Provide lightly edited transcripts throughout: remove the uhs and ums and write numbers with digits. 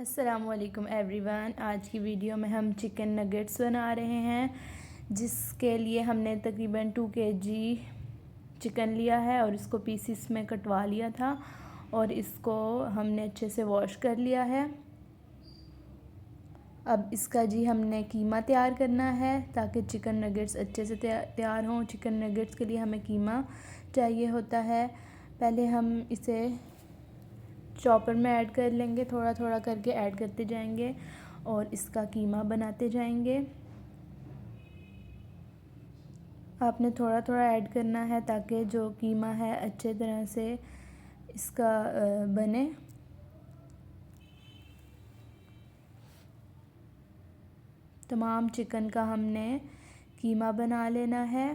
अस्सलामुअलैकुम एवरीवन। आज की वीडियो में हम चिकन नगेट्स बना रहे हैं, जिसके लिए हमने तकरीबन 2 kg चिकन लिया है और इसको पीसीस में कटवा लिया था और इसको हमने अच्छे से वॉश कर लिया है। अब इसका हमने कीमा तैयार करना है ताकि चिकन नगेट्स अच्छे से तैयार हों। चिकन नगेट्स के लिए हमें कीमा चाहिए होता है। पहले हम इसे चॉपर में ऐड कर लेंगे, थोड़ा थोड़ा करके ऐड करते जाएंगे और इसका कीमा बनाते जाएंगे। आपने थोड़ा थोड़ा ऐड करना है ताकि जो कीमा है अच्छे तरह से इसका बने। तमाम चिकन का हमने कीमा बना लेना है।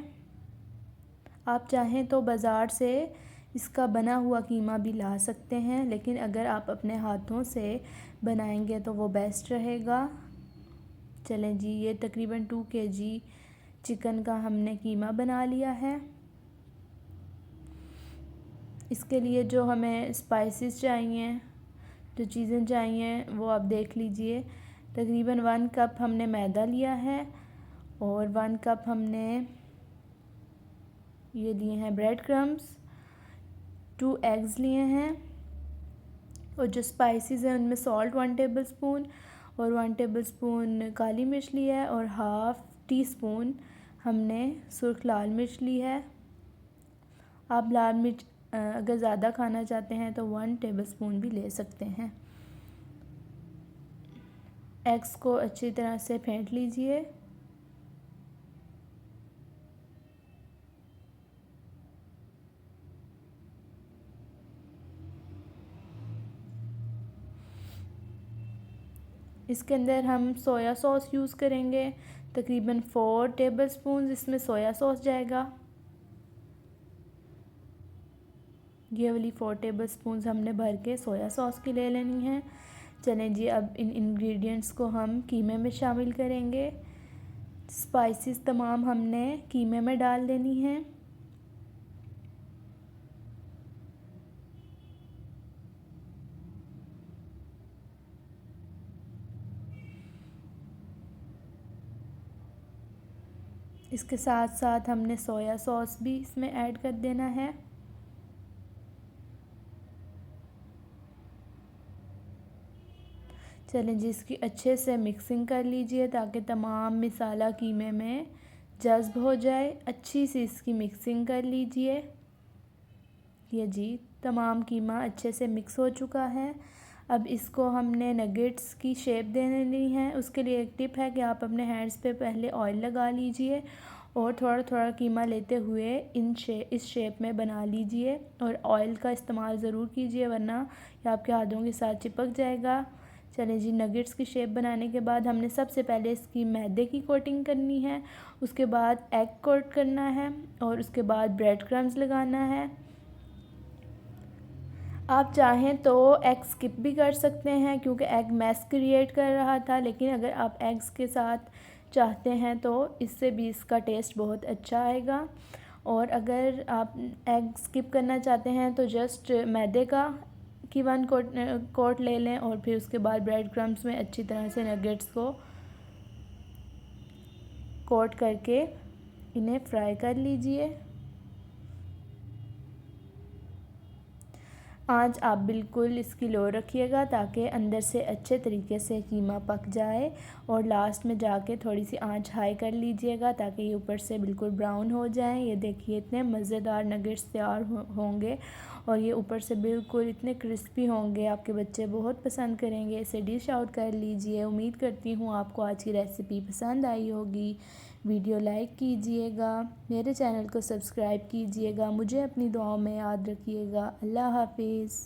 आप चाहें तो बाज़ार से इसका बना हुआ कीमा भी ला सकते हैं, लेकिन अगर आप अपने हाथों से बनाएंगे तो वो बेस्ट रहेगा। चलें जी, ये तकरीबन 2 kg चिकन का हमने कीमा बना लिया है। इसके लिए जो हमें स्पाइसेस चाहिए, जो चीज़ें चाहिए वो आप देख लीजिए। तकरीबन 1 कप हमने मैदा लिया है और 1 कप हमने ये लिए हैं ब्रेड क्रम्स, 2 एग्स लिए हैं और जो स्पाइसेस हैं उनमें सॉल्ट 1 टेबलस्पून और 1 टेबलस्पून काली मिर्च लिया है और हाफ़ टी स्पून हमने सुर्ख लाल मिर्च ली है। आप लाल मिर्च अगर ज़्यादा खाना चाहते हैं तो 1 टेबलस्पून भी ले सकते हैं। एग्स को अच्छी तरह से फेंट लीजिए। इसके अंदर हम सोया सॉस यूज़ करेंगे, तकरीबन 4 टेबलस्पून इसमें सोया सॉस जाएगा। ये वाली 4 टेबलस्पून हमने भर के सोया सॉस की ले लेनी है। चलें जी, अब इन इंग्रेडिएंट्स को हम कीमे में शामिल करेंगे। स्पाइसेस तमाम हमने कीमे में डाल देनी है। इसके साथ साथ हमने सोया सॉस भी इसमें ऐड कर देना है। चलें जी, इसकी अच्छे से मिक्सिंग कर लीजिए ताकि तमाम मसाला कीमे में जज़्ब हो जाए। अच्छी सी इसकी मिक्सिंग कर लीजिए। ये जी, तमाम कीमा अच्छे से मिक्स हो चुका है। अब इसको हमने नगेट्स की शेप देनी है। उसके लिए एक टिप है कि आप अपने हैंड्स पे पहले ऑयल लगा लीजिए और थोड़ा थोड़ा कीमा लेते हुए इस शेप में बना लीजिए और ऑयल का इस्तेमाल ज़रूर कीजिए, वरना ये आपके हाथों के साथ चिपक जाएगा। चलें जी, नगेट्स की शेप बनाने के बाद हमने सबसे पहले इसकी मैदे की कोटिंग करनी है, उसके बाद एग कोट करना है और उसके बाद ब्रेड क्रम्स लगाना है। आप चाहें तो एग स्किप भी कर सकते हैं क्योंकि एग मैस क्रिएट कर रहा था, लेकिन अगर आप एग्स के साथ चाहते हैं तो इससे भी इसका टेस्ट बहुत अच्छा आएगा। और अगर आप एग स्किप करना चाहते हैं तो जस्ट मैदे का की 1 कोट ले लें और फिर उसके बाद ब्रेड क्रम्स में अच्छी तरह से नगेट्स को कोट करके इन्हें फ्राई कर लीजिए। आंच आप बिल्कुल इसकी लो रखिएगा ताकि अंदर से अच्छे तरीके से कीमा पक जाए और लास्ट में जाके थोड़ी सी आंच हाई कर लीजिएगा ताकि ये ऊपर से बिल्कुल ब्राउन हो जाए। ये देखिए, इतने मज़ेदार नगेट्स तैयार होंगे और ये ऊपर से बिल्कुल इतने क्रिस्पी होंगे, आपके बच्चे बहुत पसंद करेंगे। इसे डिश आउट कर लीजिए। उम्मीद करती हूँ आपको आज की रेसिपी पसंद आई होगी। वीडियो लाइक कीजिएगा, मेरे चैनल को सब्सक्राइब कीजिएगा, मुझे अपनी दुआओं में याद रखिएगा। अल्लाह हाफिज़।